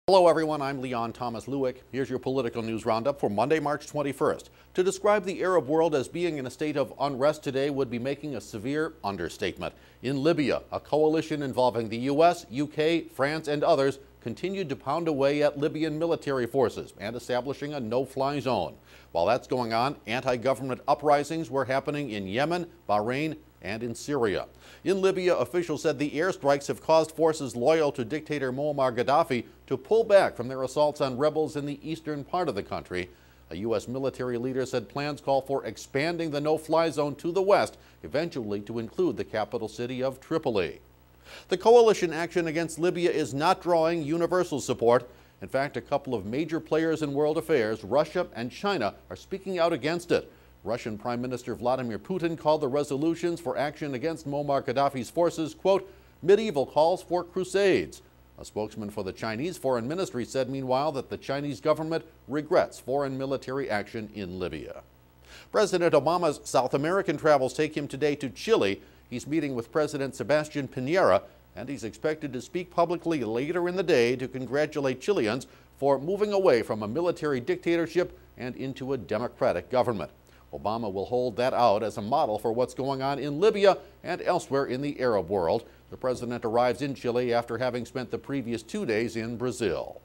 Hello everyone, I'm Leon Thomas Lewick. Here's your political news roundup for Monday, March 21st. To describe the Arab world as being in a state of unrest today would be making a severe understatement. In Libya, a coalition involving the U.S., UK, France, and others continued to pound away at Libyan military forces and establishing a no-fly zone. While that's going on, anti-government uprisings were happening in Yemen, Bahrain, and in Syria. In Libya, officials said the airstrikes have caused forces loyal to dictator Muammar Gaddafi to pull back from their assaults on rebels in the eastern part of the country. A U.S. military leader said plans call for expanding the no-fly zone to the west, eventually to include the capital city of Tripoli. The coalition action against Libya is not drawing universal support. In fact, a couple of major players in world affairs, Russia and China, are speaking out against it. Russian Prime Minister Vladimir Putin called the resolutions for action against Muammar Gaddafi's forces, quote, medieval calls for crusades. A spokesman for the Chinese Foreign Ministry said, meanwhile, that the Chinese government regrets foreign military action in Libya. President Obama's South American travels take him today to Chile. He's meeting with President Sebastián Piñera, and he's expected to speak publicly later in the day to congratulate Chileans for moving away from a military dictatorship and into a democratic government. Obama will hold that out as a model for what's going on in Libya and elsewhere in the Arab world. The president arrives in Chile after having spent the previous 2 days in Brazil.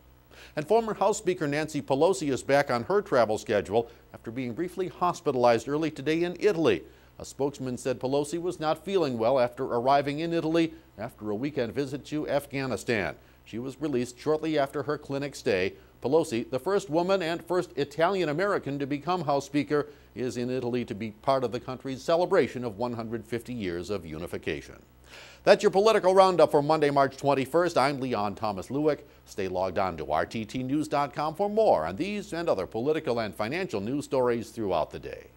And former House Speaker Nancy Pelosi is back on her travel schedule after being briefly hospitalized early today in Italy. A spokesman said Pelosi was not feeling well after arriving in Italy after a weekend visit to Afghanistan. She was released shortly after her clinic stay. Pelosi, the first woman and first Italian-American to become House Speaker, is in Italy to be part of the country's celebration of 150 years of unification. That's your political roundup for Monday, March 21st. I'm Leon Thomas Lewick. Stay logged on to rttnews.com for more on these and other political and financial news stories throughout the day.